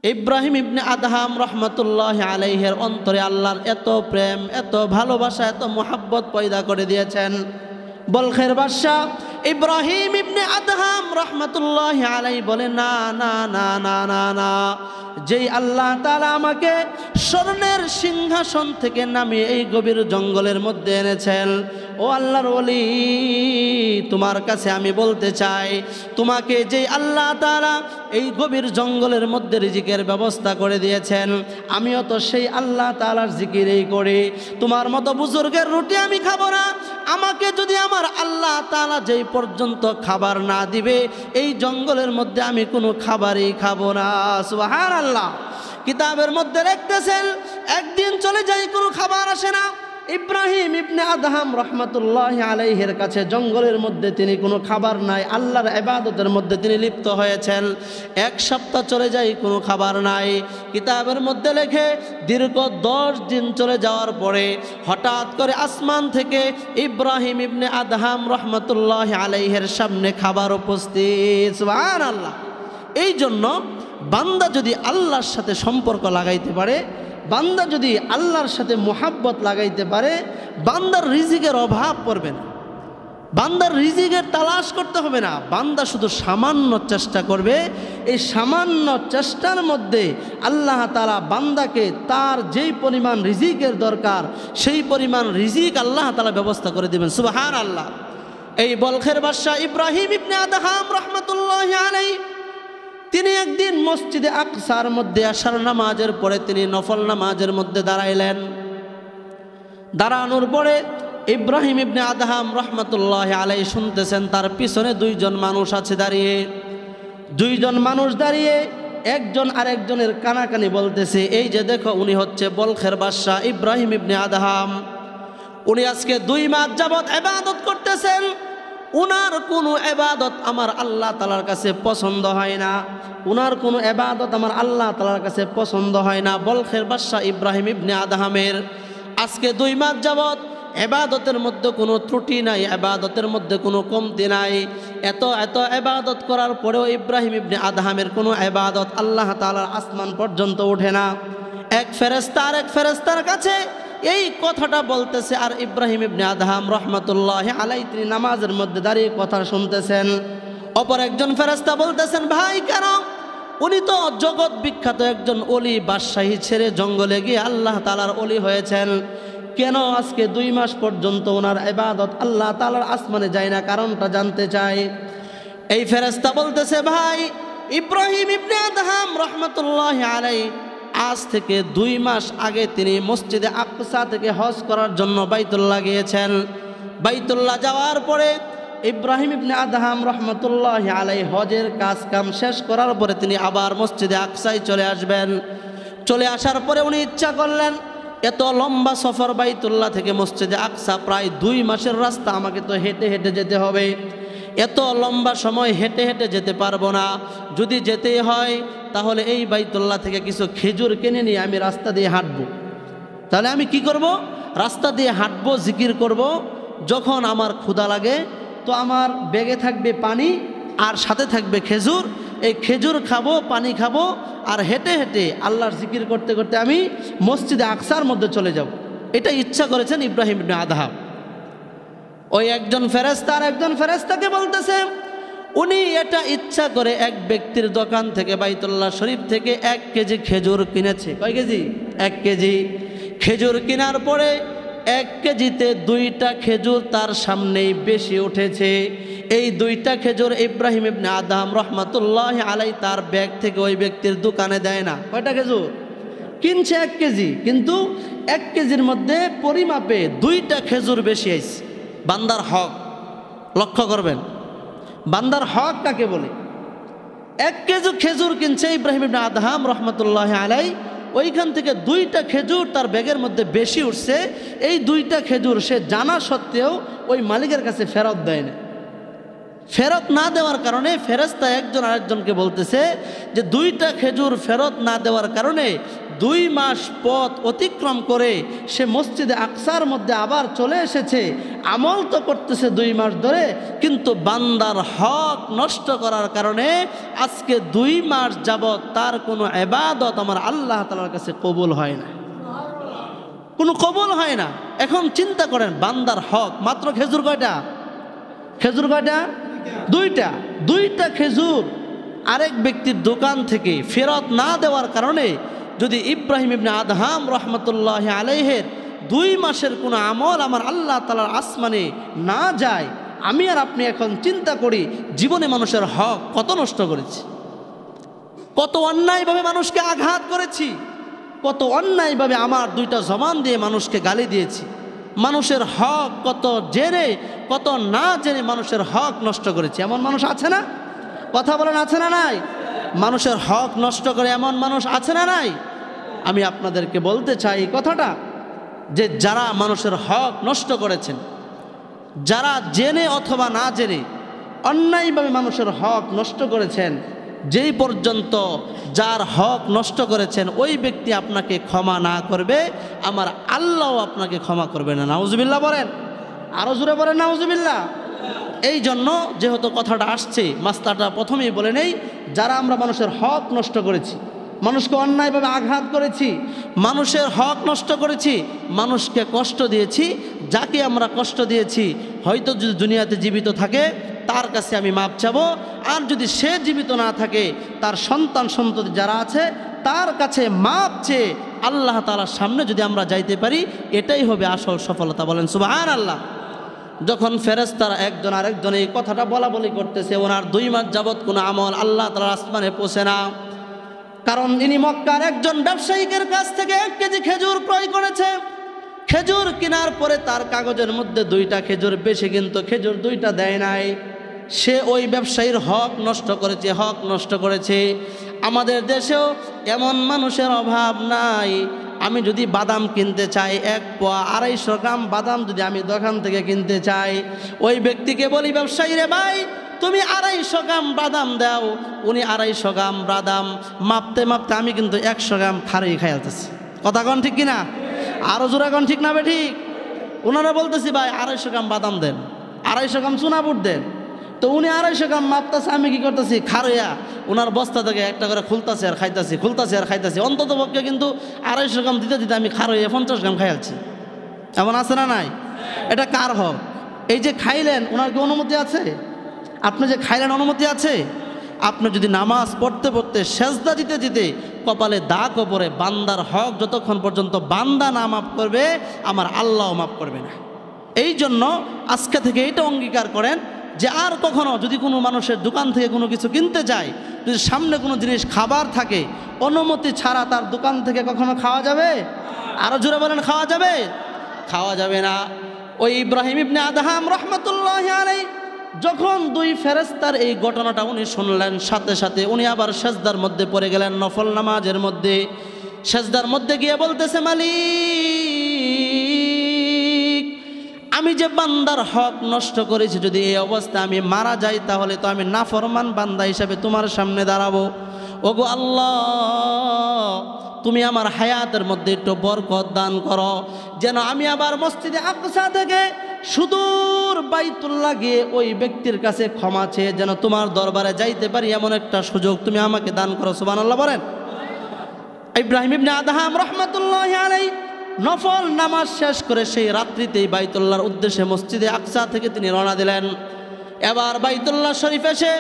ইব্রাহিম ইবনে Adham রহমতুল্লাহ আলাইহির অন্তরে আল্লাহর এত প্রেম, এত ভালোবাসা, এত মোহাব্বত পয়দা করে দিয়েছেন। বলখের বাদশাহ ইব্রাহিম ইবনে আদহাম রহমতুল্লাহ আলাইহি বলে, না না না না না না, যেই আল্লাহ তাআলা আমাকে স্বর্ণের সিংহাসন থেকে নামিয়ে এই গভীর জঙ্গলের মধ্যে এনেছেন, ও আল্লাহর ওলি, তোমার কাছে আমি বলতে চাই, তোমাকে যেই আল্লাহ তাআলা এই গভীর জঙ্গলের মধ্যে রিজিকের ব্যবস্থা করে দিয়েছেন, আমিও তো সেই আল্লাহ তাআলার জিকিরই করি। তোমার মতো বুজুর্গের রুটি আমি খাবো না। আমাকে যদি আমার আল্লাহ তাআলা যেই পর্যন্ত খাবার না দিবে, এই জঙ্গলের মধ্যে আমি কোনো খাবারই খাবো না। সুবহানাল্লাহ। কিতাবের মধ্যে লিখতেছেন, একদিন চলে যায়, কোনো খাবার আসে না। ইব্রাহিম ইবনে আদহাম রহমতুল্লাহ আলাইহির কাছে জঙ্গলের মধ্যে তিনি কোনো খাবার নাই, আল্লাহর ইবাদতের মধ্যে তিনি লিপ্ত হয়েছেন। এক সপ্তাহ চলে যায়, কোনো খাবার নাই। কিতাবের মধ্যে লেখে দীর্ঘ 10 দিন চলে যাওয়ার পরে হঠাৎ করে আসমান থেকে ইব্রাহিম ইবনে আদহাম রহমতুল্লাহ আলাইহির সামনে খাবার উপস্থিত। সুবহানাল্লাহ। এই জন্য বান্দা যদি আল্লাহর সাথে সম্পর্ক লাগাইতে পারে, বান্দা যদি আল্লাহর সাথে মোহাব্বত লাগাইতে পারে, বান্দার রিজিকের অভাব পড়বে না, বান্দার রিজিকের তালাশ করতে হবে না। বান্দা শুধু সামান্য চেষ্টা করবে, এই সামান্য চেষ্টার মধ্যে আল্লাহ তাআলা বান্দাকে তার যেই পরিমাণ রিজিকের দরকার সেই পরিমাণ রিজিক আল্লাহ তাআলা ব্যবস্থা করে দেবেন। সুবহানাল্লাহ। এই বলখের বাদশা ইব্রাহিম ইবনে আদহাম রহমতুল্লাহ আলাইহি তিনি একদিন মসজিদে আকসার মধ্যে আশার নামাজের পরে তিনি নফল নামাজের মধ্যে দাঁড়াইলেন। দাঁড়ানোর পরে ইব্রাহিম ইবনে আদহাম রহমতুল্লাহ আলাইহি শুনতেছেন, তার পিছনে 2 জন মানুষ আছে দাঁড়িয়ে। 2 জন মানুষ দাঁড়িয়ে একজন আরেকজনের কানাকানি বলতেছে, এই যে দেখো, উনি হচ্ছে বলখের বাদশাহ ইব্রাহিম ইবনে আদহাম। উনি আজকে 2 মাস যাবত ইবাদত করতেছেন, উনার কোনো ইবাদত আমার আল্লাহ তাআলার কাছে পছন্দ হয় না, উনার কোনো ইবাদত আমার আল্লাহ তাআলার কাছে পছন্দ হয় না। বলখের বাদশাহ ইব্রাহিম ইবনে আদহামের আজকে 2 মাস যাবত ইবাদতের মধ্যে কোনো ত্রুটি নাই, ইবাদতের মধ্যে কোনো কমতি নাই। এত এত ইবাদত করার পরেও ইব্রাহিম ইবনে আদহামের কোনো ইবাদত আল্লাহ তাআলার আসমান পর্যন্ত ওঠে না। এক ফেরেশতা আরেক ফেরেশতার কাছে এই কথাটা বলতেছে, আর ইব্রাহিম ইবনে আদহাম রহমতুল্লাহ আলাইহি তিনি নামাজের মধ্যে দাঁড়িয়ে কথা শুনতেছেন। অপর একজন ফেরেশতা বলতেছেন, ভাই কেন? উনি তো জগৎ বিখ্যাত একজন ওলি, বাদশাহী ছেড়ে জঙ্গলে গিয়ে আল্লাহ তাআলার ওলি হয়েছেন, কেন আজকে 2 মাস পর্যন্ত ওনার ইবাদত আল্লাহ তাআলার আসমানে যায় না? কারণটা জানতে চাই। এই ফেরেশতা বলতেছে, ভাই ইব্রাহিম ইবনে আদহাম রহমতুল্লাহ আলাইহি আজ থেকে 2 মাস আগে তিনি মসজিদে আকসা থেকে হজ করার জন্য বাইতুল্লাহ গিয়েছেন। বাইতুল্লাহ যাওয়ার পরে ইব্রাহিম ইবনে আদহাম রহমতুল্লাহ আলাইহি হজের কাজ কাম শেষ করার পরে তিনি আবার মসজিদে আকসায় চলে আসবেন। চলে আসার পরে উনি ইচ্ছা করলেন, এত লম্বা সফর বাইতুল্লাহ থেকে মসজিদে আকসা, প্রায় 2 মাসের রাস্তা, আমাকে তো হেঁটে হেঁটে যেতে হবে, এত লম্বা সময় হেঁটে হেঁটে যেতে পারবো না। যদি যেতেই হয় তাহলে এই বাইতুল্লাহ থেকে কিছু খেজুর কিনে নিয়ে আমি রাস্তা দিয়ে হাঁটবো। তাহলে আমি কি করব? রাস্তা দিয়ে হাঁটবো, জিকির করব। যখন আমার ক্ষুধা লাগে তো আমার ব্যাগে থাকবে পানি আর সাথে থাকবে খেজুর, এই খেজুর খাবো, পানি খাবো, আর হেঁটে হেঁটে আল্লাহর জিকির করতে করতে আমি মসজিদে আকসার মধ্যে চলে যাব। এটা ইচ্ছা করেছেন ইব্রাহিম ইবনে আদহাম। ওই একজন ফেরেশতা আর একজন ফেরেশতাকে বলতেছে, উনি এটা ইচ্ছা করে এক ব্যক্তির দোকান থেকে বাইতুল্লাহ শরীফ থেকে 1 কেজি খেজুর কিনেছে। কয় কেজি? 1 কেজি খেজুর কেনার পরে 1 কেজিতে 2টা খেজুর তার সামনেই বেশি উঠেছে। এই 2টা খেজুর ইব্রাহিম ইবনে আদহাম রহমতুল্লাহ আলাইহি তার ব্যাগ থেকে ওই ব্যক্তির দোকানে দেয় না। কয়টা খেজুর কিনছে? 1 কেজি, কিন্তু 1 কেজির মধ্যে পরিমাপে 2টা খেজুর বেশি আইছে। বান্দার হক লক্ষ্য করবেন, বান্দার হক কাকে বলে? 1 কেজি খেজুর কিনছে ইব্রাহিম ইবনে আদহাম রহমতুল্লাহ আলাইহি, ওইখান থেকে 2টা খেজুর তার ব্যাগের মধ্যে বেশি উঠছে। এই 2টা খেজুর সে জানা সত্ত্বেও ওই মালিকের কাছে ফেরত দেয় না। ফেরত না দেওয়ার কারণে ফেরেশতা একজন আরেকজনকে বলতেছে যে 2টা খেজুর ফেরত না দেওয়ার কারণে 2 মাস পথ অতিক্রম করে সে মসজিদে আকসার মধ্যে আবার চলে এসেছে। আমল তো করতেছে 2 মাস ধরে, কিন্তু বান্দার হক নষ্ট করার কারণে আজকে 2 মাস যাবৎ তার কোনো ইবাদত আমার আল্লাহ তাআলার কাছে কবুল হয় না, কোনো কবুল হয় না। এখন চিন্তা করেন, বান্দার হক মাত্র খেজুর কয়টা? খেজুর কয়টা? 2টা খেজুর আরেক ব্যক্তির দোকান থেকে ফেরত না দেওয়ার কারণে যদি ইব্রাহিম ইবনে আদহাম রহমতুল্লাহ আলাইহের 2 মাসের কোনো আমল আমার আল্লাহ তাআলার আসমানে না যায়, আমি আর আপনি এখন চিন্তা করি জীবনে মানুষের হক কত নষ্ট করেছি, কত অন্যায়ভাবে মানুষকে আঘাত করেছি, কত অন্যায়ভাবে আমার 2টা জবান দিয়ে মানুষকে গালি দিয়েছি, মানুষের হক কত জেনে কত না জেনে মানুষের হক নষ্ট করেছি। এমন মানুষ আছে না? কথা বলেন, আছে না নাই? মানুষের হক নষ্ট করে এমন মানুষ আছে না নাই? আমি আপনাদেরকে বলতে চাই কথাটা, যে যারা মানুষের হক নষ্ট করেছেন, যারা জেনে অথবা না জেনে অন্যায়ভাবে মানুষের হক নষ্ট করেছেন, যেই পর্যন্ত যার হক নষ্ট করেছেন ওই ব্যক্তি আপনাকে ক্ষমা না করবে, আমার আল্লাহও আপনাকে ক্ষমা করবে না। নাউজুবিল্লাহ বলেন, আরো জোরে বলেন নাউজুবিল্লাহ। এই জন্য যেহেতু কথাটা আসছে, মাসলাটা প্রথমেই বলে নেই, যারা আমরা মানুষের হক নষ্ট করেছি, মানুষকে অন্যায়ভাবে আঘাত করেছি, মানুষের হক নষ্ট করেছি, মানুষকে কষ্ট দিয়েছি, যাকে আমরা কষ্ট দিয়েছি হয়তো যদি দুনিয়াতে জীবিত থাকে তার কাছে আমি মাপ চাবো, আর যদি সে জীবিত না থাকে তার সন্তান সন্ততি যারা আছে তার কাছে মাপ চেয়ে আল্লাহ তাআলার সামনে যদি আমরা যাইতে পারি, এটাই হবে আসল সফলতা। বলেন সুবহানাল্লাহ। যখন ফেরেশতারা একজন আরেকজন এই কথাটা বলা বলি করতেছে, ওনার 2 মাস যাবৎ কোনো আমল আল্লাহ তাআলার আসমানে পৌঁছে না, কারণ ইনি মক্কার একজন ব্যবসায়ীকের কাছ থেকে 1 কেজি খেজুর ক্রয় করেছে। খেজুর কেনার পরে তার কাগজের মধ্যে 2টা খেজুর, বেশি কিন্তু খেজুর 2টা দেয় নাই। সে ওই ব্যবসায়ীর হক নষ্ট করেছে, হক নষ্ট করেছে। আমাদের দেশেও এমন মানুষের অভাব নাই। আমি যদি বাদাম কিনতে চাই, 1 পোয়া 250 গ্রাম বাদাম যদি আমি দোকান থেকে কিনতে চাই, ওই ব্যক্তিকে বলি, ব্যবসায়ী রে ভাই তুমি 250 গ্রাম বাদাম দাও। উনি 250 গ্রাম বাদাম মাপতে মাপতে আমি কিন্তু 100 গ্রাম খারই খাইতেছি। কথা কন ঠিক কিনা? আরো জোরে কন ঠিক না বে ঠিক? ওনারা বলতেছি ভাই 250 গ্রাম বাদাম দেন, 250 গ্রাম চুনাপুর দেন। তো উনি 250 গ্রাম মাপতেছে, আমি কি করতেছি, খারইয়া ওনার বস্তা থেকে একটা করে খুলতাছে আর খাইতাছি, খুলতাছে আর খাইতাছি। অন্তত পক্ষে কিন্তু 250 গ্রাম দিতে দিতে আমি খারইয়া 50 গ্রাম খাইয়াছি। এমন আছে না নাই? এটা কার হক? এই যে খাইলেন, ওনার কি অনুমতি আছে? আপনি যে খাইলেন অনুমতি আছে? আপনি যদি নামাজ পড়তে পড়তে সেজদা দিতে দিতে কপালে দাগ পড়ে, বান্দার হক যতক্ষণ পর্যন্ত বান্দা না মাফ করবে আমার আল্লাহ মাফ করবে না। এই জন্য আজকে থেকে এটা অঙ্গীকার করেন যে আর কখনো যদি কোনো মানুষের দোকান থেকে কোনো কিছু কিনতে যায়, যদি সামনে কোনো জিনিস খাবার থাকে, অনুমতি ছাড়া তার দোকান থেকে কখনো খাওয়া যাবে? আরো জোরে বলেন, খাওয়া যাবে? খাওয়া যাবে না। ওই ইব্রাহিম ইবনে আদহাম রহমতুল্লাহি আলাইহি যখন 2 ফেরেশতার এই ঘটনাটা উনি শুনলেন, সাথে সাথে উনি আবার সেজদার মধ্যে পড়ে গেলেন। নফল নামাজের মধ্যে সেজদার মধ্যে গিয়ে বলতেছে, মালিক আমি যে বান্দার হক নষ্ট করেছি, যদি এই অবস্থা আমি মারা যাই তাহলে তো আমি নাফরমান বান্দা হিসাবে তোমার সামনে দাঁড়াবো। ওগো আল্লাহ, তুমি আমার হায়াতের মধ্যে একটু বরকত দান করো, যেন আমি আবার মসজিদে আকসা থেকে সুদূর বাইতুল্লাহ গিয়ে ওই ব্যক্তির কাছে ক্ষমা চেয়ে যেন তোমার দরবারে যাইতে পারি, এমন একটা সুযোগ তুমি আমাকে দান করো। সুবহানাল্লাহ বলেন। ইব্রাহিম ইবনে আদহাম রাহমাতুল্লাহি আলাইহি নফল নামাজ শেষ করে সেই রাত্রিতেই বাইতুল্লাহর উদ্দেশ্যে মসজিদে আকসা থেকে তিনি রওনা দিলেন। এবার বাইতুল্লাহ শরীফ এসে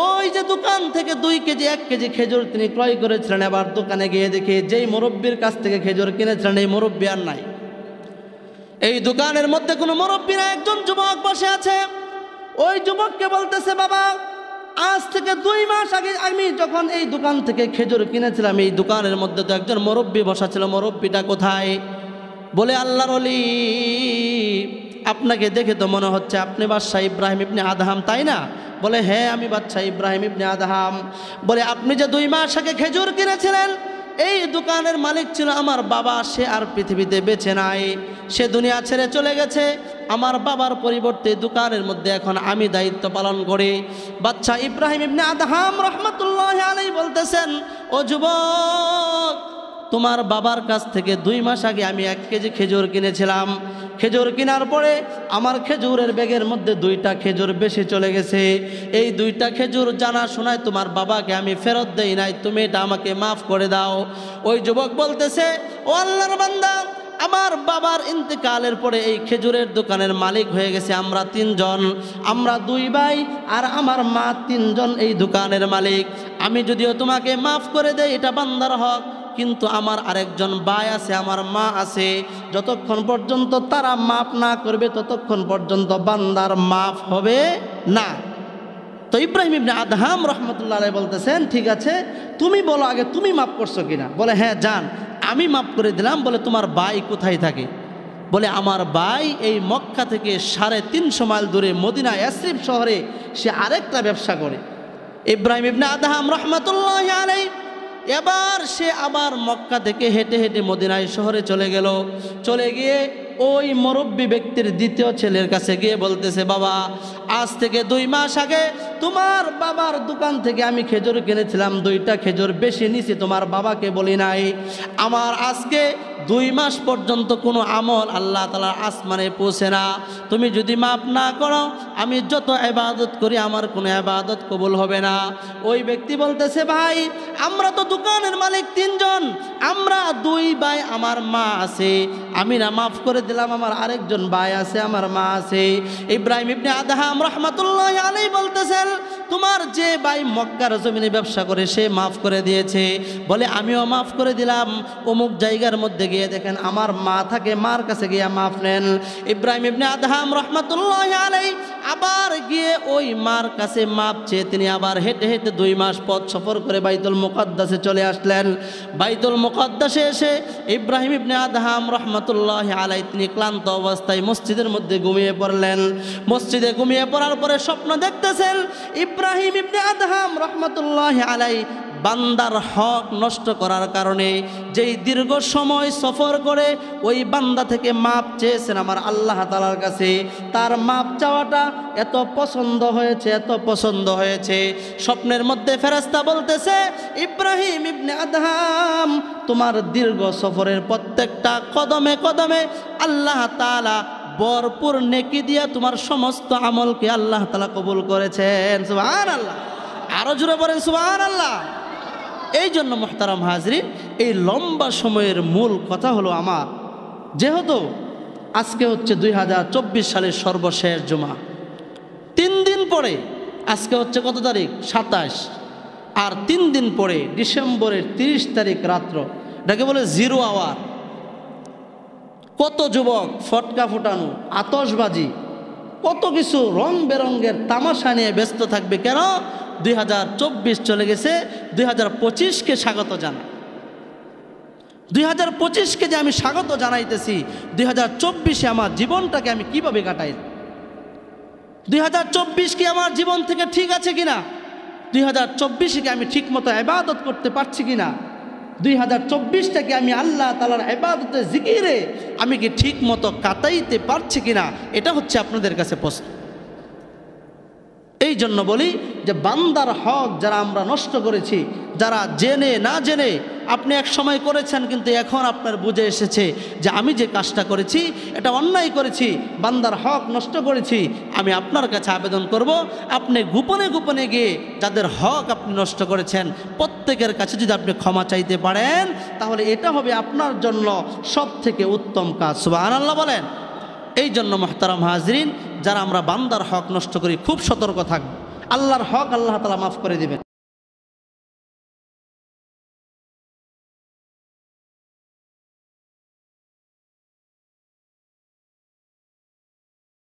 ওই যে দোকান থেকে 2 কেজি 1 কেজি খেজুর তিনি ক্রয় করেছিলেন, এবার দোকানে গিয়ে দেখে যেই মুরব্বির কাছ থেকে খেজুর কিনেছিলেন এই মুরব্বি আর নাই। এই দোকানের মধ্যে কোনো মুরব্বি না, একজন যুবক বসে আছে। ওই যুবককে বলতেছে, বাবা আজ থেকে 2 মাস আগে আমি যখন এই দোকান থেকে খেজুর কিনেছিলাম, এই দোকানের মধ্যে তো একজন মুরব্বি বসা ছিল, মুরব্বিটা কোথায়? বলে, আল্লাহর ওলি আপনাকে দেখে তো মনে হচ্ছে আপনি বাদশাহ ইব্রাহিম ইবনে আদহাম, তাই না? বলে, হ্যাঁ আমি বাদশাহ ইব্রাহিম ইবনে আদহাম। বলে, আপনি যে 2 মাস আগে খেজুর কিনেছিলেন, এই দোকানের মালিক ছিল আমার বাবা, সে আর পৃথিবীতে বেঁচে নাই, সে দুনিয়া ছেড়ে চলে গেছে। আমার বাবার পরিবর্তে দোকানের মধ্যে এখন আমি দায়িত্ব পালন করি। বাদশাহ ইব্রাহিম ইবনে আদহাম রহমতুল্লাহি আলাইহি বলতেছেন, ও যুবক তোমার বাবার কাছ থেকে 2 মাস আগে আমি 1 কেজি খেজুর কিনেছিলাম। খেজুর কেনার পরে আমার খেজুরের ব্যাগের মধ্যে 2টা খেজুর বেশি চলে গেছে। এই 2টা খেজুর জানা শোনায় তোমার বাবাকে আমি ফেরত দেই নাই, তুমি এটা আমাকে মাফ করে দাও। ওই যুবক বলতেছে, ও আল্লাহর বান্দা, আমার বাবার ইন্তেকালের পরে এই খেজুরের দোকানের মালিক হয়ে গেছে আমরা 3 জন, আমরা 2 ভাই আর আমার মা 3 জন এই দোকানের মালিক। আমি যদিও তোমাকে মাফ করে দেই এটা বান্দার হক, কিন্তু আমার আরেকজন ভাই আছে, আমার মা আছে, যতক্ষণ পর্যন্ত তারা মাফ না করবে ততক্ষণ পর্যন্ত বান্দার মাফ হবে না। তো ইব্রাহিম ইবনে আদহাম রহমতুল্লাহ আলাইহি বলতেছেন, ঠিক আছে তুমি বলো আগে তুমি মাফ করছো কিনা। বলে হ্যাঁ যান, আমি মাফ করে দিলাম। বলে তোমার ভাই কোথায় থাকে? বলে আমার ভাই এই মক্কা থেকে 350 মাইল দূরে মদিনা ইয়াসরিব শহরে সে আরেকটা ব্যবসা করে। ইব্রাহিম ইবনে আদহাম রহমতুল্লাহ আলাইহি এবার সে আবার মক্কা থেকে হেঁটে হেঁটে মদিনায় শহরে চলে গেল। চলে গিয়ে ওই মুরব্বী ব্যক্তির দ্বিতীয় ছেলের কাছে গিয়ে বলতেছে, বাবা আজ থেকে 2 মাস আগে তোমার বাবার দোকান থেকে আমি খেজুর কিনেছিলাম, 2টা খেজুর বেশি নিছি, তোমার বাবাকে বলি নাই। আমার আজকে 2 মাস পর্যন্ত কোনো আমল আল্লাহ তাআলার আসমানে পৌঁছে না, তুমি যদি মাফ না করো আমি যত ইবাদত করি আমার কোনো ইবাদত কবুল হবে না। ওই ব্যক্তি বলতেছে, ভাই আমরা তো দোকানের মালিক 3 জন, আমরা 2 ভাই, আমার মা আছে, আমি না মাফ করে দিলাম, আমার আরেকজন ভাই আছে, আমার মা আছে। ইব্রাহিম ইবনে আদহাম রাহমাতুল্লাহ আলাইহি বলতেছেন, তোমার যে ভাই মক্কার জমিনে ব্যবসা করে সে মাফ করে দিয়েছে। বলে আমিও মাফ করে দিলাম, অমুক জায়গার মধ্যে গিয়ে দেখেন আমার মা থাকে, মার কাছে গিয়ে মাফ নেন। ইব্রাহিম ইবনে আদহাম রাহমাতুল্লাহ আলাইহি আবার গিয়ে ওই মার কাছে মাপ চেয়ে তিনি আবার হেঁটে হেঁটে 2 মাস পথ সফর করে বাইতুল মুকাদ্দাসে চলে আসলেন। বাইতুল মুকাদ্দাসে এসে ইব্রাহিম ইবনে আদহাম রাহমাতুল্লাহ আলাইহি তিনি ক্লান্ত অবস্থায় মসজিদের মধ্যে ঘুমিয়ে পড়লেন। মসজিদে ঘুমিয়ে পড়ার পরে স্বপ্ন দেখতেছেন ইব্রাহিম ইবনে আদহাম রাহমাতুল্লাহ আলাইহি বান্দার হক নষ্ট করার কারণে যেই দীর্ঘ সময় সফর করে ওই বান্দা থেকে মাপ চেয়েছেন আমার আল্লাহ তাআলার কাছে, তার মাপ চাওয়াটা এত পছন্দ হয়েছে, এত পছন্দ হয়েছে। স্বপ্নের মধ্যে ফেরেশতা বলতেছে, ইব্রাহিম ইবনে আদহাম তোমার দীর্ঘ সফরের প্রত্যেকটা কদমে কদমে আল্লাহ তাআলা ভরপুর নেকি দিয়া তোমার সমস্ত আমলকে আল্লাহ তাআলা কবুল করেছেন। সুবহানাল্লাহ, আরো জোরে বলেন সুবহানাল্লাহ। এই জন্য মুহতারাম হাজরিন, এই লম্বা সময়ের মূল কথা হলো আমার, যেহেতু আজকে হচ্ছে 2024 সালের সর্বশেষ জুমা, 3 দিন পরে আজকে হচ্ছে কত তারিখ? 27, আর 3 দিন পরে ডিসেম্বরের 30 তারিখ রাত্র, এটাকে বলে 0 আওয়ার। কত যুবক ফটকা ফুটানো, আতশবাজি, কত কিছু রং বেরঙ্গের তামাশা নিয়ে ব্যস্ত থাকবে। কেন? 2024 চলে গেছে, 2025কে স্বাগত জানাই। 2025কে যে আমি স্বাগত জানাইতেছি, 2024-এ আমার জীবনটাকে আমি কিভাবে কাটাই, 2024 কি আমার জীবন থেকে ঠিক আছে কিনা, 2024-কে আমি ঠিক মতো ইবাদত করতে পারছি কিনা, 2024টাকে আমি আল্লাহ তাআলার ইবাদতে জিকিরে আমি কি ঠিক মতো কাটাইতে পারছি কিনা, এটা হচ্ছে আপনাদের কাছে প্রশ্ন। এই জন্য বলি যে বান্দার হক যারা আমরা নষ্ট করেছি, যারা জেনে না জেনে, আপনি এক সময় করেছেন কিন্তু এখন আপনার বুঝে এসেছে যে আমি যে কাজটা করেছি এটা অন্যায় করেছি, বান্দার হক নষ্ট করেছি, আমি আপনার কাছে আবেদন করব আপনি গোপনে গোপনে গিয়ে যাদের হক আপনি নষ্ট করেছেন প্রত্যেকের কাছে যদি আপনি ক্ষমা চাইতে পারেন, তাহলে এটা হবে আপনার জন্য সবথেকে উত্তম কাজ। সুবহানাল্লাহ বলেন। এই জন্য মুহতারাম হাজরিন, যারা আমরা বান্দার হক নষ্ট করি খুব সতর্ক থাকব। আল্লাহর হক আল্লাহ তাআলা মাফ করে দিবেন।